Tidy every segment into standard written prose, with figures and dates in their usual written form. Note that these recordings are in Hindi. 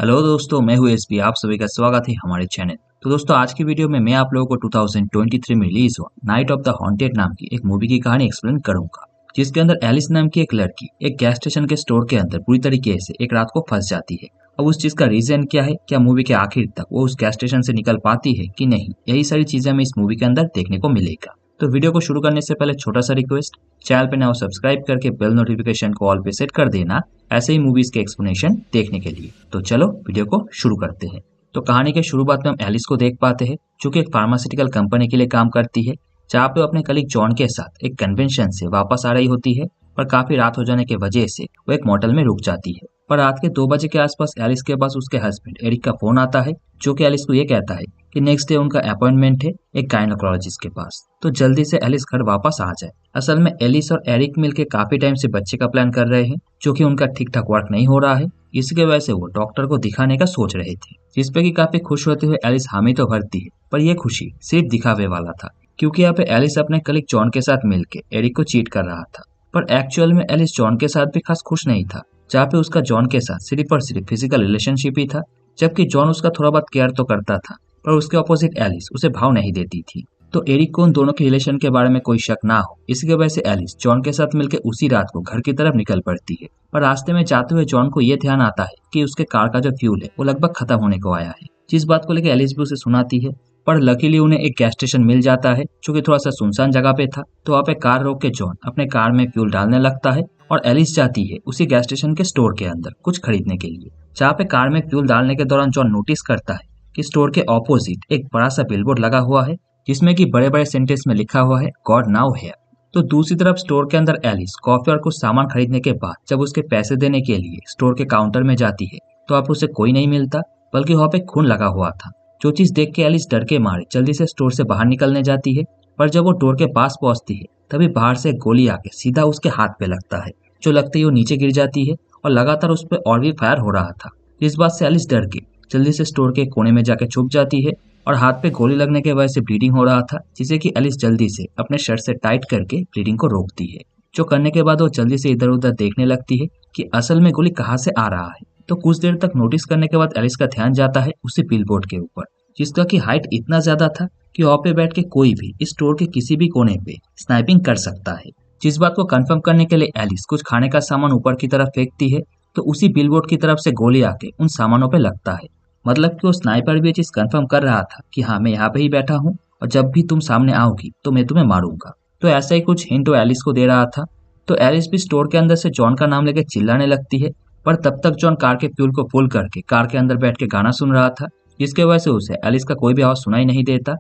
हेलो दोस्तों, मैं हूँ एसपी। आप सभी का स्वागत है हमारे चैनल। तो दोस्तों, आज की वीडियो में मैं आप लोगों को 2023 में रिलीज हुआ नाइट ऑफ द हॉन्टेड नाम की एक मूवी की कहानी एक्सप्लेन करूंगा, जिसके अंदर एलिस नाम की एक लड़की एक गैस स्टेशन के स्टोर के अंदर पूरी तरीके से एक रात को फंस जाती है। अब उस चीज का रीजन क्या है, क्या मूवी के आखिर तक वो उस गैस स्टेशन से निकल पाती है कि नहीं, यही सारी चीजें हमें इस मूवी के अंदर देखने को मिलेगा। तो वीडियो को शुरू करने से पहले छोटा सा रिक्वेस्ट, चैनल पे नया सब्सक्राइब करके बेल नोटिफिकेशन को ऑल पे सेट कर देना, ऐसे ही मूवीज के एक्सप्लेनेशन देखने के लिए। तो चलो वीडियो को शुरू करते हैं। तो कहानी के शुरुआत में हम एलिस को देख पाते हैं, जो कि एक फार्मास्यूटिकल कंपनी के लिए काम करती है, जहाँ पे वो अपने कलीग जॉन के साथ एक कन्वेंशन से वापस आ रही होती है। पर काफी रात हो जाने की वजह से वो एक मोटल में रुक जाती है। पर रात के 2 बजे के आसपास एलिस के पास उसके हस्बैंड एरिक का फोन आता है, जो कि एलिस को ये कहता है कि नेक्स्ट डे उनका अपॉइंटमेंट है एक गायनोकोलॉजिस्ट के पास, तो जल्दी से एलिस घर वापस आ जाए। असल में एलिस और एरिक मिलके काफी टाइम से बच्चे का प्लान कर रहे हैं, जो कि उनका ठीक ठाक वर्क नहीं हो रहा है। इसके वजह से वो डॉक्टर को दिखाने का सोच रहे थे, जिसपे कि काफी खुश होते हुए एलिस हामी तो भरती है। पर यह खुशी सिर्फ दिखावे वाला था, क्योंकि यहाँ पे एलिस अपने कलीग जॉन के साथ मिलके एरिक को चीट कर रहा था। पर एक्चुअल में एलिस जॉन के साथ भी खास खुश नहीं था, जहाँ पे उसका जॉन के साथ सिर्फ और सिर्फ फिजिकल रिलेशनशिप ही था। जबकि जॉन उसका थोड़ा बहुत केयर तो करता था, पर उसके ऑपोजिट एलिस उसे भाव नहीं देती थी। तो एरिक को उन दोनों के रिलेशन के बारे में कोई शक ना हो, इसकी वजह से एलिस जॉन के साथ मिलकर उसी रात को घर की तरफ निकल पड़ती है। पर रास्ते में जाते हुए जॉन को यह ध्यान आता है कि उसके कार का जो फ्यूल है वो लगभग खत्म होने को आया है, जिस बात को लेकर एलिस भी उसे सुनाती है। पर लकीली उन्हें एक गैस स्टेशन मिल जाता है, जो कि थोड़ा सा सुनसान जगह पे था। तो वहाँ पे कार रोक के जॉन अपने कार में फ्यूल डालने लगता है और एलिस जाती है उसी गैस स्टेशन के स्टोर के अंदर कुछ खरीदने के लिए। जहाँ पे कार में फ्यूल डालने के दौरान जॉन नोटिस करता है कि स्टोर के ऑपोजिट एक बड़ा सा बिलबोर्ड लगा हुआ है, जिसमें कि बड़े बड़े सेंटेंस में लिखा हुआ है गॉड नाउ हियर। तो दूसरी तरफ स्टोर के अंदर एलिस कॉफी और कुछ सामान खरीदने के बाद जब उसके पैसे देने के लिए स्टोर के काउंटर में जाती है, तो आप उसे कोई नहीं मिलता, बल्कि वहाँ पे खून लगा हुआ था। जो चीज देख के एलिस डर के मारे जल्दी से स्टोर से बाहर निकलने जाती है। पर जब वो डोर के पास पहुंचती है, तभी बाहर से एक गोली आके सीधा उसके हाथ पे लगता है, जो लगते ही वो नीचे गिर जाती है और लगातार उस पर और भी फायर हो रहा था। इस बात से एलिस डर के जल्दी से स्टोर के कोने में जाके छुप जाती है और हाथ पे गोली लगने के वजह से ब्लीडिंग हो रहा था, जिसे कि एलिस जल्दी से अपने शर्ट से टाइट करके ब्लीडिंग को रोकती है। जो करने के बाद वो जल्दी से इधर उधर देखने लगती है कि असल में गोली कहाँ से आ रहा है। तो कुछ देर तक नोटिस करने के बाद एलिस का ध्यान जाता है उसी बिलबोर्ड के ऊपर, जिसका की हाइट इतना ज्यादा था कि वहाँ पे बैठ के कोई भी इस स्टोर के किसी भी कोने पे स्नाइपिंग कर सकता है। जिस बात को कंफर्म करने के लिए एलिस कुछ खाने का सामान ऊपर की तरफ फेंकती है, तो उसी बिलबोर्ड की तरफ से गोली आके उन सामानों पे लगता है। मतलब कि वो स्नाइपर भी ये चीज कंफर्म कर रहा था कि हाँ, मैं यहाँ पे ही बैठा हूँ और जब भी तुम सामने आओगी तो मैं तुम्हें मारूंगा। तो ऐसा ही कुछ हिंट वो एलिस को दे रहा था। तो एलिस भी स्टोर के अंदर से जॉन का नाम लेके चिल्लाने लगती है। पर तब तक जॉन कार के फ्यूल को फुल करके कार के अंदर बैठ के गाना सुन रहा था, जिसके वजह से उसे एलिस का कोई भी आवाज सुनाई नहीं देता।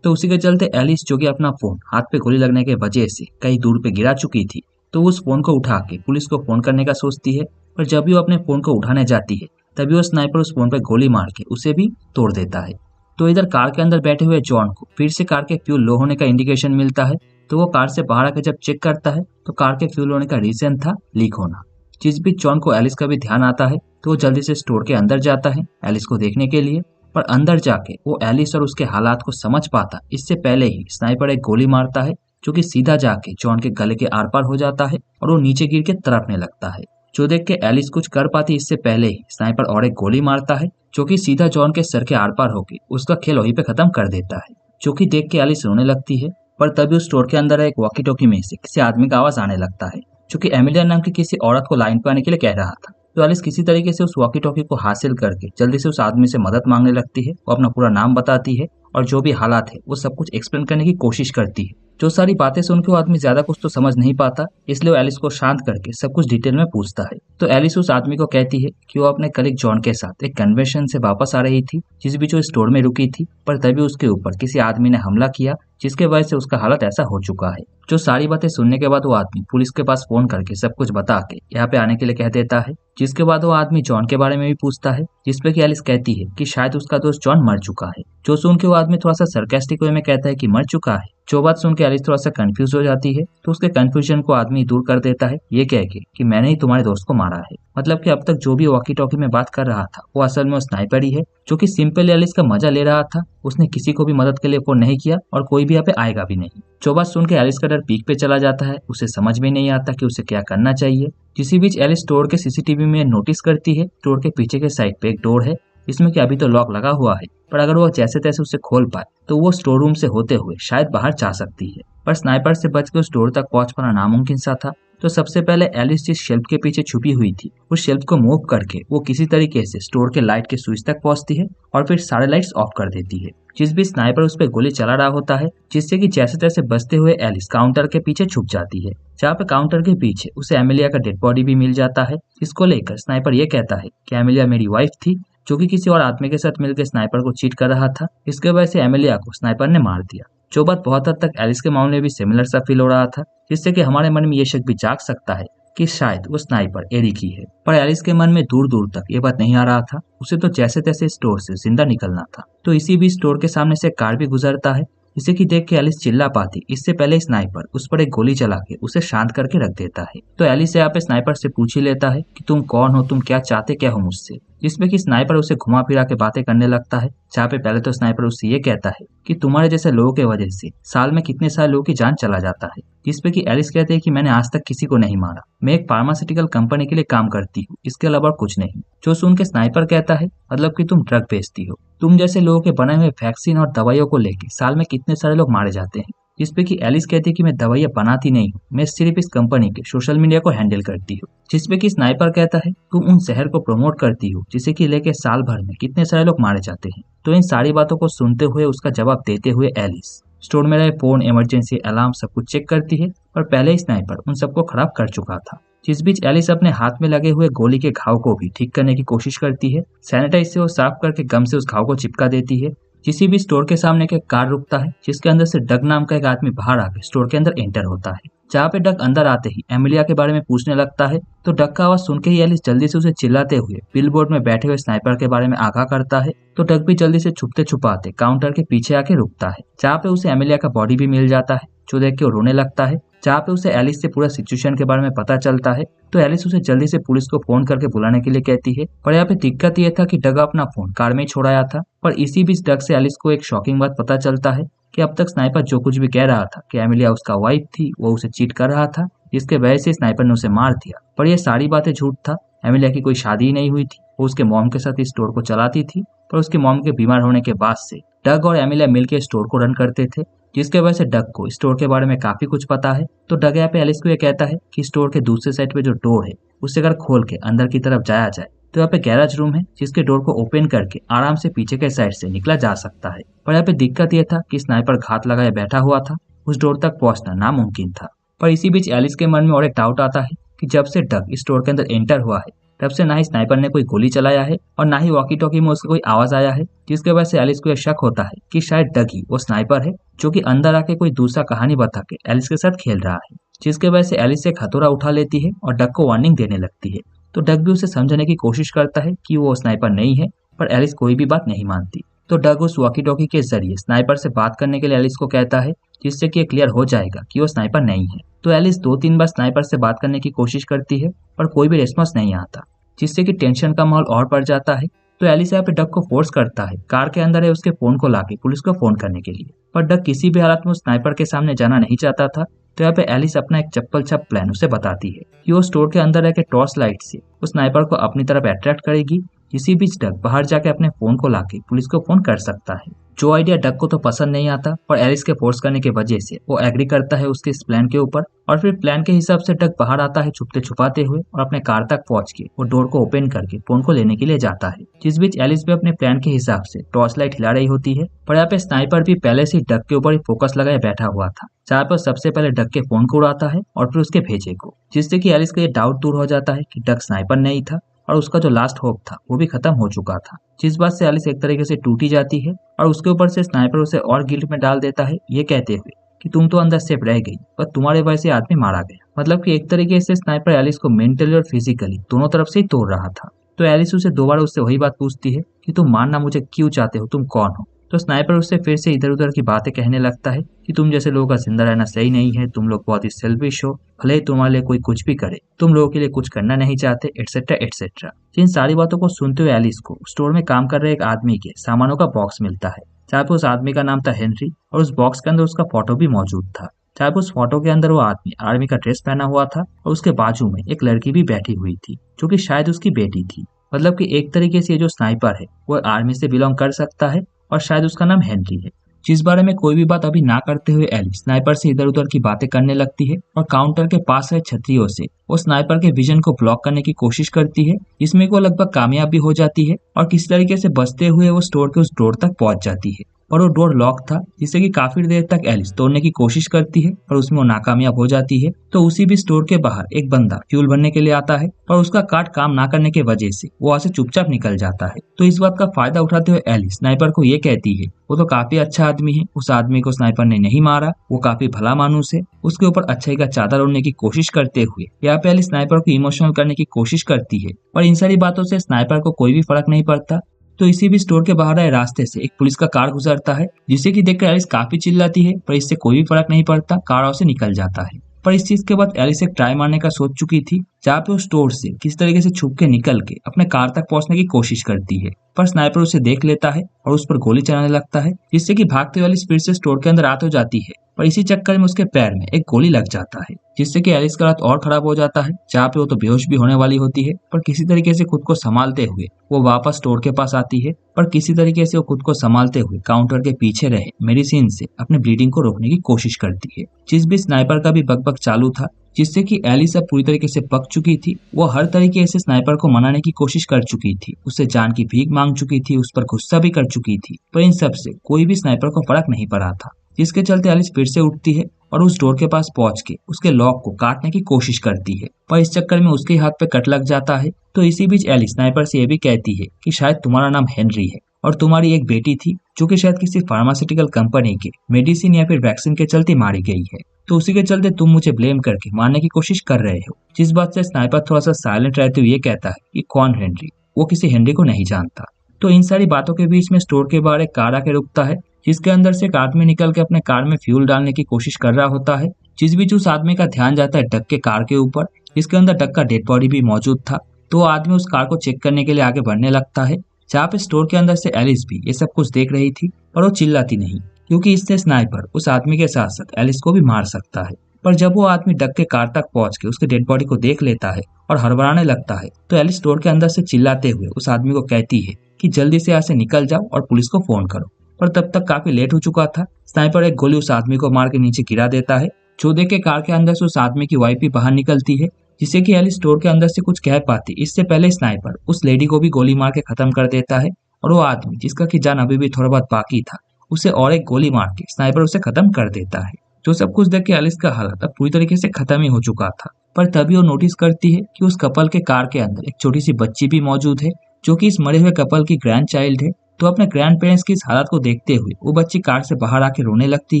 तो उसी के चलते एलिस, जो कि अपना फोन हाथ पे गोली लगने के वजह से कहीं दूर पे गिरा चुकी थी, तो उस फोन को उठा के पुलिस को फोन करने का सोचती है। पर जब भी वो अपने फोन को उठाने जाती है, तभी वो स्नाइपर उस फोन पे गोली मार के उसे भी तोड़ देता है। तो इधर कार के अंदर बैठे हुए जॉन को फिर से कार के फ्यूल लो होने का इंडिकेशन मिलता है। तो वो कार से बाहर आकर जब चेक करता है, तो कार के फ्यूल होने का रीजन था लीक होना। जिस भी जॉन को एलिस का भी ध्यान आता है, तो वो जल्दी से स्टोर के अंदर जाता है एलिस को देखने के लिए। पर अंदर जाके वो एलिस और उसके हालात को समझ पाता इससे पहले ही स्नाइपर एक गोली मारता है, जो कि सीधा जाके जॉन के गले के आर पार हो जाता है और वो नीचे गिर के तड़पने लगता है। जो देख के एलिस कुछ कर पाती इससे पहले ही स्नाइपर और एक गोली मारता है, जो कि सीधा जॉन के सर के आर पार होके उसका खेल वहीं पे खत्म कर देता है। जो कि देख के एलिस रोने लगती है। पर तभी उस स्टोर के अंदर एक वॉकी टॉकी में से किसी आदमी का आवाज आने लगता है, जो कि एमिलिया नाम की किसी औरत को लाइन पे आने के लिए कह रहा था। तो एलिस किसी तरीके से उस वॉकी टॉकी को हासिल करके जल्दी से उस आदमी से मदद मांगने लगती है। वो अपना पूरा नाम बताती है और जो भी हालात है वो सब कुछ एक्सप्लेन करने की कोशिश करती है। जो सारी बातें सुन के वो आदमी ज्यादा कुछ तो समझ नहीं पाता, इसलिए वो एलिस को शांत करके सब कुछ डिटेल में पूछता है। तो एलिस उस आदमी को कहती है कि वो अपने कलीग जॉन के साथ एक कन्वेंशन से वापस आ रही थी, जिस बीच वो स्टोर में रुकी थी। पर तभी उसके ऊपर किसी आदमी ने हमला किया, जिसके वजह से उसका हालत ऐसा हो चुका है। जो सारी बातें सुनने के बाद वो आदमी पुलिस के पास फोन करके सब कुछ बता के यहाँ पे आने के लिए कह देता है। जिसके बाद वो आदमी जॉन के बारे में भी पूछता है, जिसपे कि एलिस कहती है कि शायद उसका दोस्त जॉन मर चुका है। जो सुन के वो आदमी थोड़ा सा सरकास्टिक वे में कहता है कि मर चुका है। जो बात सुन के एलिस थोड़ा सा कंफ्यूज हो जाती है, तो उसके कंफ्यूजन को आदमी दूर कर देता है ये कह के कि मैंने ही तुम्हारे दोस्त को मारा है। मतलब कि अब तक जो भी वॉकी टॉकी में बात कर रहा था वो असल में वो स्नाइपर ही है, जो कि सिंपल एलिस का मजा ले रहा था। उसने किसी को भी मदद के लिए फोन नहीं किया और कोई भी यहाँ पे आएगा भी नहीं। जो बात सुन के एलिस का डर पीक पे चला जाता है, उसे समझ में नहीं आता कि उसे क्या करना चाहिए। इसी बीच एलिस स्टोर के सीसीटीवी में नोटिस करती है स्टोर के पीछे के साइड पे एक डोर है, इसमें कि अभी तो लॉक लगा हुआ है, पर अगर वो जैसे तैसे उसे खोल पाए तो वो स्टोर रूम से होते हुए शायद बाहर जा सकती है। पर स्नाइपर से बच के उस डोर तक पहुंच पाना नामुमकिन सा था। तो सबसे पहले एलिस जिस शेल्फ के पीछे छुपी हुई थी, उस शेल्फ को मूव करके वो किसी तरीके से स्टोर के लाइट के स्विच तक पहुंचती है और फिर सारे लाइट्स ऑफ कर देती है। जिस भी स्नाइपर उस पर गोली चला रहा होता है, जिससे कि जैसे तैसे बचते हुए एलिस काउंटर के पीछे छुप जाती है, जहाँ पे काउंटर के पीछे उसे एमिलिया का डेड बॉडी भी मिल जाता है। इसको लेकर स्नाइपर ये कहता है कि एमिलिया मेरी वाइफ थी, जो कि किसी और आदमी के साथ मिलकर स्नाइपर को चीट कर रहा था। इसके वजह से एमिलिया को स्नाइपर ने मार दिया। जो बात बहुत हद तक एलिस के मामले में भी सिमिलर सा फील हो रहा था, जिससे कि हमारे मन में ये शक भी जाग सकता है कि शायद वो स्नाइपर एरिक ही है। पर एलिस के मन में दूर दूर तक ये बात नहीं आ रहा था, उसे तो जैसे तैसे स्टोर से जिंदा निकलना था। तो इसी बीच स्टोर के सामने से कार भी गुजरता है, जिसे कि देख के एलिस चिल्ला पाती। इससे पहले स्नाइपर उस पर एक गोली चला के उसे शांत करके रख देता है। तो एलिस यहाँ पे स्नाइपर से पूछ ही लेता है कि तुम कौन हो, तुम क्या चाहते क्या हो मुझसे, जिसमें कि स्नाइपर उसे घुमा फिरा के बातें करने लगता है। जहाँ पे पहले तो स्नाइपर उससे ये कहता है कि तुम्हारे जैसे लोगों के वजह से साल में कितने सारे लोगों की जान चला जाता है, जिसपे कि एलिस कहते हैं कि मैंने आज तक किसी को नहीं मारा, मैं एक फार्मास्यूटिकल कंपनी के लिए काम करती हूँ, इसके अलावा कुछ नहीं। जो सुन के स्नाइपर कहता है मतलब कि तुम ड्रग बेचती हो, तुम जैसे लोगों के बनाए हुए वैक्सीन और दवाइयों को लेके साल में कितने सारे लोग मारे जाते हैं। जिसपे कि एलिस कहती है कि मैं दवाइयाँ बनाती नहीं हूँ, मैं सिर्फ इस कंपनी के सोशल मीडिया को हैंडल करती हूँ। जिसपे कि स्नाइपर कहता है तुम उन शहर को प्रमोट करती हो जिसे कि लेके साल भर में कितने सारे लोग मारे जाते हैं। तो इन सारी बातों को सुनते हुए उसका जवाब देते हुए एलिस स्टोर में रहे फोन, इमरजेंसी अलार्म सब कुछ चेक करती है, पर पहले ही स्नाइपर उन सबको खराब कर चुका था। जिस बीच एलिस अपने हाथ में लगे हुए गोली के घाव को भी ठीक करने की कोशिश करती है। सैनिटाइज से वो साफ करके गम से उस घाव को चिपका देती है। किसी भी स्टोर के सामने एक कार रुकता है, जिसके अंदर से डग नाम का एक आदमी बाहर आके स्टोर के अंदर एंटर होता है। जहाँ पे डग अंदर आते ही एमिलिया के बारे में पूछने लगता है, तो डग का आवाज सुन के ही एलिस जल्दी से उसे चिल्लाते हुए बिलबोर्ड में बैठे हुए स्नाइपर के बारे में आगाह करता है। तो डग भी जल्दी से छुपते छुपाते काउंटर के पीछे आके रुकता है, जहाँ पे उसे एमिलिया का बॉडी भी मिल जाता है, जो देख के वो रोने लगता है। जहाँ पे उसे एलिस से पूरा सिचुएशन के बारे में पता चलता है। तो एलिस उसे जल्दी से पुलिस को फोन करके बुलाने के लिए कहती है। पर यहाँ पे दिक्कत ये था कि डग अपना फोन कार में ही छोड़ाया था। पर इसी बीच डग से एलिस को एक शॉकिंग बात पता चलता है कि अब तक स्नाइपर जो कुछ भी कह रहा था कि एमिलिया उसका वाइफ थी, वो उसे चीट कर रहा था, जिसके वजह से स्नाइपर ने उसे मार दिया। पर यह सारी बातें झूठ था। एमिलिया की कोई शादी ही नहीं हुई थी, वो उसके मॉम के साथ इस स्टोर को चलाती थी। पर उसके मॉम के बीमार होने के बाद से डग और एमिलिया मिलकर स्टोर को रन करते थे, जिसके वजह से डग को स्टोर के बारे में काफी कुछ पता है। तो डग यहाँ पे एलिस को ये कहता है कि स्टोर के दूसरे साइड पे जो डोर है, उसे अगर खोल के अंदर की तरफ जाया जाए तो यहाँ पे गैराज रूम है, जिसके डोर को ओपन करके आराम से पीछे के साइड से निकला जा सकता है। पर यहाँ पे दिक्कत यह था कि स्नाइपर घात लगाए बैठा हुआ था, उस डोर तक पहुंचना नामुमकिन था। पर इसी बीच एलिस के मन में और एक डाउट आता है कि जब से डग स्टोर के अंदर एंटर हुआ है, तब से ना ही स्नाइपर ने कोई गोली चलाया है और ना ही वॉकी टॉकी में उसका कोई आवाज आया है, जिसके वजह से एलिस को यह शक होता है कि शायद डग ही वो स्नाइपर है, जो कि अंदर आके कोई दूसरा कहानी बता के एलिस के साथ खेल रहा है। जिसके वजह से एलिस एक हथौड़ा उठा लेती है और डग को वार्निंग देने लगती है। तो डग भी उसे समझाने की कोशिश करता है कि वो स्नाइपर नहीं है, पर एलिस कोई भी बात नहीं मानती। तो डग उस वॉकी टॉकी के जरिए स्नाइपर से बात करने के लिए एलिस को कहता है, जिससे कि क्लियर हो जाएगा कि वो स्नाइपर नहीं है। तो एलिस 2-3 बार स्नाइपर से बात करने की कोशिश करती है, पर कोई भी रिस्पॉन्स नहीं आता, जिससे कि टेंशन का माहौल और बढ़ जाता है। तो एलिस यहाँ पे डग को फोर्स करता है कार के अंदर है उसके फोन को लाके पुलिस को फोन करने के लिए। पर डग किसी भी हालत में उस स्नाइपर के सामने जाना नहीं चाहता था। तो यहाँ पे एलिस अपना एक चप्पल छप प्लान उसे बताती है कि वो स्टोर के अंदर रह के टॉर्च लाइट से उस स्नाइपर को अपनी तरफ अट्रैक्ट करेगी। इसी बीच डग बाहर जाके अपने फोन को लाके पुलिस को फोन कर सकता है। जो आइडिया डग को तो पसंद नहीं आता, पर एलिस के फोर्स करने की वजह से वो एग्री करता है उसके इस प्लान के ऊपर। और फिर प्लान के हिसाब से डग बाहर आता है छुपते छुपाते हुए और अपने कार तक पहुंच के वो डोर को ओपन करके फोन को लेने के लिए जाता है। जिस बीच एलिस भी अपने प्लान के हिसाब से टॉर्च लाइट हिला रही होती है। पर यहाँ पे स्नाइपर भी पहले से डग के ऊपर ही फोकस लगाए बैठा हुआ था, जहाँ पर सबसे पहले डग के फोन को उड़ाता है और फिर उसके भेजे को, जिससे कि एलिस का ये डाउट दूर हो जाता है कि डग स्नाइपर नहीं था और उसका जो लास्ट होप था वो भी खत्म हो चुका था। जिस बात से एलिस एक तरीके से टूटी जाती है और उसके ऊपर से स्नाइपर उसे और गिल्ट में डाल देता है, ये कहते हुए कि तुम तो अंदर सेफ रह गई, पर तुम्हारे वजह से आदमी मारा गया। मतलब कि एक तरीके से स्नाइपर एलिस को मेंटली और फिजिकली दोनों तरफ से ही तोड़ रहा था। तो एलिस उसे दोबारा उससे वही बात पूछती है कि तुम मारना मुझे क्यों चाहते हो, तुम कौन हो। तो स्नाइपर उससे फिर से इधर उधर की बातें कहने लगता है कि तुम जैसे लोगों का जिंदा रहना सही नहीं है, तुम लोग बहुत ही सेल्फिश हो, भले ही तुम्हारे लिए कोई कुछ भी करे, तुम लोगों के लिए कुछ करना नहीं चाहते, एटसेट्रा एटसेट्रा। इन सारी बातों को सुनते हुए एलिस को स्टोर में काम कर रहे एक आदमी के सामानों का बॉक्स मिलता है, जहाँ पे उस आदमी का नाम था हेनरी और उस बॉक्स के अंदर उसका फोटो भी मौजूद था। जहाँ पे उस फोटो के अंदर वो आदमी आर्मी का ड्रेस पहना हुआ था और उसके बाजू में एक लड़की भी बैठी हुई थी जो कि शायद उसकी बेटी थी। मतलब कि एक तरीके से ये जो स्नाइपर है वो आर्मी से बिलोंग कर सकता है और शायद उसका नाम हेनरी है। जिस बारे में कोई भी बात अभी ना करते हुए एली स्नाइपर से इधर उधर की बातें करने लगती है और काउंटर के पास रहे छतरियों से वो स्नाइपर के विजन को ब्लॉक करने की कोशिश करती है, जिसमें वो लगभग कामयाब भी हो जाती है और किसी तरीके से बचते हुए वो स्टोर के उस डोर तक पहुंच जाती है। और वो डोर लॉक था, जिससे कि काफी देर तक एलिस तोड़ने की कोशिश करती है पर उसमें वो नाकामयाब हो जाती है। तो उसी भी स्टोर के बाहर एक बंदा फ्यूल भरने के लिए आता है और उसका कार्ड काम ना करने की वजह से वो वहां से चुपचाप निकल जाता है। तो इस बात का फायदा उठाते हुए एलिस स्नाइपर को ये कहती है वो तो काफी अच्छा आदमी है, उस आदमी को स्नाइपर ने नहीं मारा, वो काफी भला मानुस है। उसके ऊपर अच्छाई का चादर ओढ़ने की कोशिश करते हुए यहाँ पे एलिस स्नाइपर को इमोशनल करने की कोशिश करती है और इन सारी बातों से स्नाइपर को कोई भी फर्क नहीं पड़ता। तो इसी भी स्टोर के बाहर आए रास्ते से एक पुलिस का कार गुजरता है, जिसे कि देखकर एलिस काफी चिल्लाती है पर इससे कोई भी फर्क नहीं पड़ता, कार से निकल जाता है। पर इस चीज के बाद एलिस एक ट्राई मारने का सोच चुकी थी, जहाँ पे उस स्टोर से किसी तरीके से छुप के निकल के अपने कार तक पहुंचने की कोशिश करती है। पर स्नाइपर उसे देख लेता है और उस पर गोली चलाने लगता है, जिससे कि भागते वाली स्पीड से स्टोर के अंदर आ तो जाती है पर इसी चक्कर में उसके पैर में एक गोली लग जाता है, जिससे कि एलिस का हालत और खराब हो जाता है। जहाँ पे वो तो बेहोश भी होने वाली होती है पर किसी तरीके से खुद को संभालते हुए वो वापस स्टोर के पास आती है। पर किसी तरीके से वो खुद को संभालते हुए काउंटर के पीछे रहे मेडिसिन से अपने ब्लीडिंग को रोकने की कोशिश करती है। जिस भी स्नाइपर का भी बकबक चालू था, जिससे कि एलिस अब पूरी तरीके से पक चुकी थी। वो हर तरीके से स्नाइपर को मनाने की कोशिश कर चुकी थी, उससे जान की भीख मांग चुकी थी, उस पर गुस्सा भी कर चुकी थी, पर इन सब से कोई भी स्नाइपर को फर्क नहीं पड़ा था। जिसके चलते एलिस फिर से उठती है और उस डोर के पास पहुंच के उसके लॉक को काटने की कोशिश करती है, पर इस चक्कर में उसके हाथ पे कट लग जाता है। तो इसी बीच एलिस स्नाइपर से ये भी कहती है कि शायद तुम्हारा नाम हेनरी है और तुम्हारी एक बेटी थी जो कि शायद किसी फार्मास्यूटिकल कंपनी के मेडिसिन या फिर वैक्सीन के चलते मारी गई है, तो उसी के चलते तुम मुझे ब्लेम करके मारने की कोशिश कर रहे हो। जिस बात से स्नाइपर थोड़ा सा साइलेंट रहते हुए ये कहता है कि कौन हेनरी, वो किसी हेनरी को नहीं जानता। तो इन सारी बातों के बीच में स्टोर के बाहर एक कार आके रुकता है, जिसके अंदर से एक आदमी निकल के अपने कार में फ्यूल डालने की कोशिश कर रहा होता है। जिस बीच उस आदमी का ध्यान जाता है डक के कार के ऊपर, जिसके अंदर डक का डेड बॉडी भी मौजूद था। तो आदमी उस कार को चेक करने के लिए आगे बढ़ने लगता है, जहाँ पे स्टोर के अंदर से एलिस भी ये सब कुछ देख रही थी पर वो चिल्लाती नहीं, क्योंकि इससे स्नाइपर उस आदमी के साथ साथ एलिस को भी मार सकता है। पर जब वो आदमी डक के कार तक पहुंच के उसके डेड बॉडी को देख लेता है और हड़बड़ाने लगता है, तो एलिस स्टोर के अंदर से चिल्लाते हुए उस आदमी को कहती है कि जल्दी से यहाँ से निकल जाओ और पुलिस को फोन करो। पर तब तक काफी लेट हो चुका था। स्नाइपर एक गोली उस आदमी को मार के नीचे गिरा देता है। जो देख के कार के अंदर से उस आदमी की वाइफ भी बाहर निकलती है, जिससे कि एलिस स्टोर के अंदर से कुछ कह पाती इससे पहले स्नाइपर उस लेडी को भी गोली मार के खत्म कर देता है। और वो आदमी जिसका की जान अभी भी थोड़ा बहुत बाकी था, उसे और एक गोली मार के स्नाइपर उसे खत्म कर देता है। जो सब कुछ देख के एलिस का हालत अब पूरी तरीके से खत्म ही हो चुका था। पर तभी वो नोटिस करती है कि उस कपल के कार के अंदर एक छोटी सी बच्ची भी मौजूद है, जो कि इस मरे हुए कपल की ग्रैंड चाइल्ड है। तो अपने ग्रैंड पेरेंट्स की इस हालत को देखते हुए वो बच्ची कार से बाहर आके रोने लगती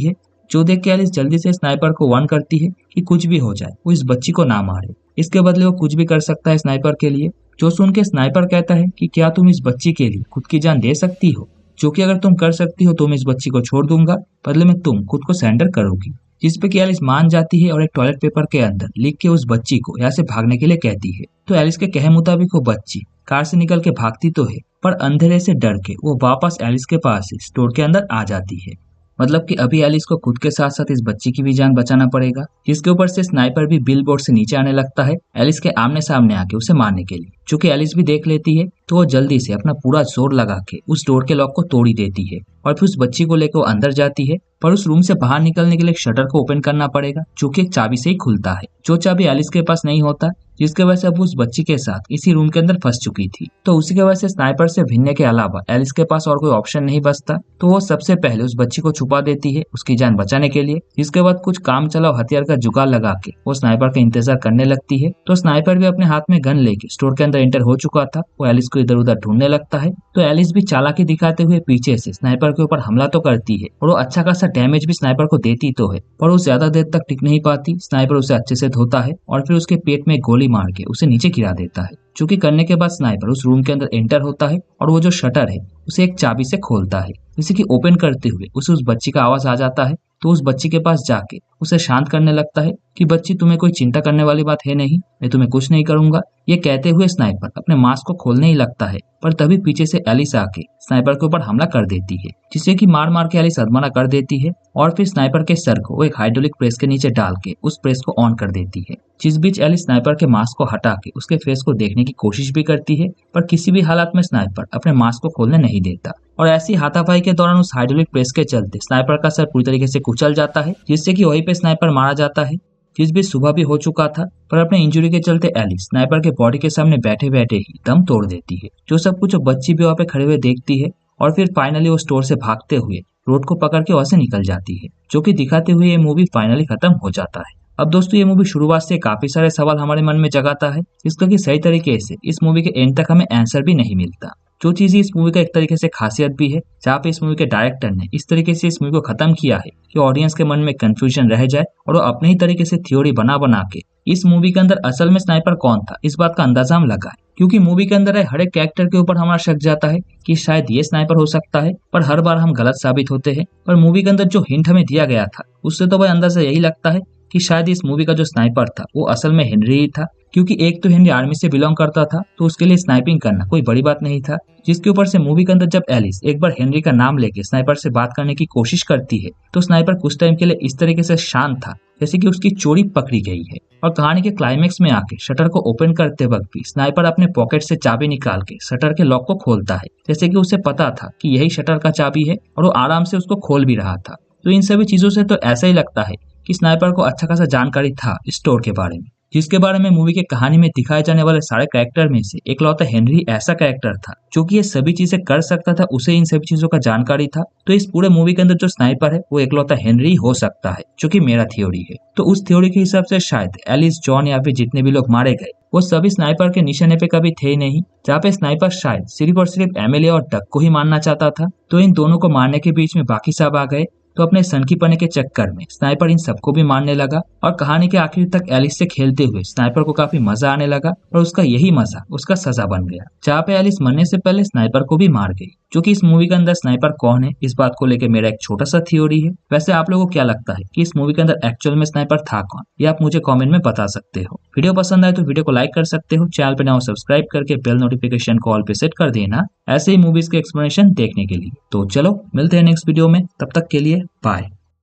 है। जो देख के एलिस जल्दी से स्नाइपर को वार्न करती है कि कुछ भी हो जाए वो इस बच्ची को ना मारे, इसके बदले वो कुछ भी कर सकता है स्नाइपर के लिए। जो सुन के स्नाइपर कहता है कि क्या तुम इस बच्ची के लिए खुद की जान दे सकती हो, जो कि अगर तुम कर सकती हो तो मैं इस बच्ची को छोड़ दूंगा, बदले में तुम खुद को सरेंडर करोगी। जिस पे कि एलिस मान जाती है और एक टॉयलेट पेपर के अंदर लिख के उस बच्ची को यहाँ से भागने के लिए कहती है। तो एलिस के कहे मुताबिक वो बच्ची कार से निकल के भागती तो है, पर अंधेरे से डर के वो वापस एलिस के पास से स्टोर के अंदर आ जाती है। मतलब कि अभी एलिस को खुद के साथ साथ इस बच्ची की भी जान बचाना पड़ेगा, जिसके ऊपर से स्नाइपर भी बिल बोर्ड से नीचे आने लगता है एलिस के आमने सामने आके उसे मारने के लिए। चूंकि एलिस भी देख लेती है तो वो जल्दी से अपना पूरा जोर लगा के उस डोर के लॉक को तोड़ी देती है और फिर उस बच्ची को लेकर वो अंदर जाती है। पर उस रूम से बाहर निकलने के लिए एक शटर को ओपन करना पड़ेगा, जो कि एक चाबी से ही खुलता है, जो चाबी एलिस के पास नहीं होता, जिसके वजह से अब उस बच्ची के साथ इसी रूम के अंदर फंस चुकी थी। तो उसी के वजह से स्नाइपर से भिड़ने के अलावा एलिस के पास और कोई ऑप्शन नहीं बचता। तो वो सबसे पहले उस बच्ची को छुपा देती है उसकी जान बचाने के लिए, जिसके बाद कुछ काम चलाओ हथियार का जुगाड़ लगा के वो स्नाइपर का इंतजार करने लगती है। तो स्नाइपर भी अपने हाथ में गन लेके स्टोर के अंदर एंटर हो चुका था। वो एलिस को इधर उधर ढूंढने लगता है। तो एलिस भी चालाकी दिखाते हुए पीछे से स्नाइपर के ऊपर हमला तो करती है और वो अच्छा खासा डैमेज भी स्नाइपर को देती तो है, पर वो ज्यादा देर तक टिक नहीं पाती। स्नाइपर उसे अच्छे से धोता है और फिर उसके पेट में गोली मार के उसे नीचे गिरा देता है। चूंकि करने के बाद स्नाइपर उस रूम के अंदर एंटर होता है और वो जो शटर है उसे एक चाबी से खोलता है, जिसे कि ओपन करते हुए उसे उस बच्ची का आवाज आ जाता है। तो उस बच्ची के पास जाके उसे शांत करने लगता है कि बच्ची तुम्हें कोई चिंता करने वाली बात है नहीं, मैं तुम्हें कुछ नहीं करूंगा, ये कहते हुए स्नाइपर अपने मास्क को खोलने ही लगता है, पर तभी पीछे से एलिस आके स्नाइपर के ऊपर हमला कर देती है, जिससे कि मार मार के एलिस अधमरा कर देती है और फिर स्नाइपर के सर को वो एक हाइड्रोलिक प्रेस के नीचे डाल के उस प्रेस को ऑन कर देती है। जिस बीच एलिस स्नाइपर के मास्क को हटा के उसके फेस को देखने की कोशिश भी करती है, पर किसी भी हालात में स्नाइपर अपने मास्क को खोलने नहीं देता और ऐसी हाथापाई के दौरान उस हाइड्रोलिक प्रेस के चलते स्नाइपर का सर पूरी तरीके से कुचल जाता है, जिससे कि वहीं पे स्नाइपर मारा जाता है। जिस बीच सुबह भी हो चुका था, पर अपने इंजरी के चलते एलिस स्नाइपर के बॉडी के सामने बैठे बैठे ही दम तोड़ देती है। जो सब कुछ बच्ची भी वहाँ पे खड़े हुए देखती है और फिर फाइनली वो स्टोर से भागते हुए रोड को पकड़ के वहां से निकल जाती है, जो कि दिखाते हुए ये मूवी फाइनली खत्म हो जाता है। अब दोस्तों ये मूवी शुरुआत से काफी सारे सवाल हमारे मन में जगाता है, जिसका कि सही तरीके से इस मूवी के एंड तक हमें आंसर भी नहीं मिलता। जो चीज इस मूवी का एक तरीके से खासियत भी है, जहाँ पे इस मूवी के डायरेक्टर ने इस तरीके से इस मूवी को खत्म किया है कि ऑडियंस के मन में कंफ्यूजन रह जाए और वो अपने ही तरीके से थ्योरी बना बना के इस मूवी के अंदर असल में स्नाइपर कौन था इस बात का अंदाजा हम लगाए। क्योंकि मूवी के अंदर हर एक कैरेक्टर के ऊपर हमारा शक जाता है कि शायद ये स्नाइपर हो सकता है, पर हर बार हम गलत साबित होते हैं। पर मूवी के अंदर जो हिंट हमें दिया गया था उससे तो भाई अंदाजा यही लगता है कि शायद इस मूवी का जो स्नाइपर था वो असल में हेनरी ही था। क्योंकि एक तो हेनरी आर्मी से बिलोंग करता था, तो उसके लिए स्नाइपिंग करना कोई बड़ी बात नहीं था। जिसके ऊपर से मूवी के अंदर जब एलिस एक बार हेनरी का नाम लेके स्नाइपर से बात करने की कोशिश करती है, तो स्नाइपर कुछ टाइम के लिए इस तरीके से शांत था जैसे कि उसकी चोरी पकड़ी गई है। और कहानी के क्लाइमेक्स में आके शटर को ओपन करते वक्त भी स्नाइपर अपने पॉकेट से चाबी निकाल के शटर के लॉक को खोलता है, जैसे कि उसे पता था कि यही शटर का चाबी है और वो आराम से उसको खोल भी रहा था। तो इन सभी चीजों से तो ऐसा ही लगता है कि स्नाइपर को अच्छा खासा जानकारी था स्टोर के बारे में, जिसके बारे में मूवी के कहानी में दिखाए जाने वाले सारे कैरेक्टर में से एकलौता हेनरी ऐसा कैरेक्टर था जो कि ये सभी चीजें कर सकता था, उसे इन सभी चीजों का जानकारी था। तो इस पूरे मूवी के अंदर जो स्नाइपर है वो एकलौता हेनरी हो सकता है, जो कि मेरा थ्योरी है। तो उस थ्योरी के हिसाब से शायद एलिस, जॉन या फिर जितने भी लोग मारे गए वो सभी स्नाइपर के निशाने पे कभी थे नहीं, जहाँ पे स्नाइपर शायद सिर्फ और सिर्फ एमएलए और डक को ही मारना चाहता था। तो इन दोनों को मारने के बीच में बाकी सब आ गए, तो अपने सनकीपने के चक्कर में स्नाइपर इन सबको भी मारने लगा और कहानी के आखिर तक एलिस से खेलते हुए स्नाइपर को काफी मजा आने लगा और उसका यही मजा उसका सजा बन गया, जहाँ पे एलिस मरने से पहले स्नाइपर को भी मार गई। जो कि इस मूवी के अंदर स्नाइपर कौन है इस बात को लेकर मेरा एक छोटा सा थ्योरी है। वैसे आप लोगों को क्या लगता है कि इस मूवी के अंदर एक्चुअल में स्नाइपर था कौन, ये आप मुझे कमेंट में बता सकते हो। वीडियो पसंद आए तो वीडियो को लाइक कर सकते हो, चैनल पे नया सब्सक्राइब करके बेल नोटिफिकेशन को ऑल पे सेट कर देना ऐसे ही मूवीज के एक्सप्लेनेशन देखने के लिए। तो चलो मिलते हैं नेक्स्ट वीडियो में, तब तक के लिए बाय।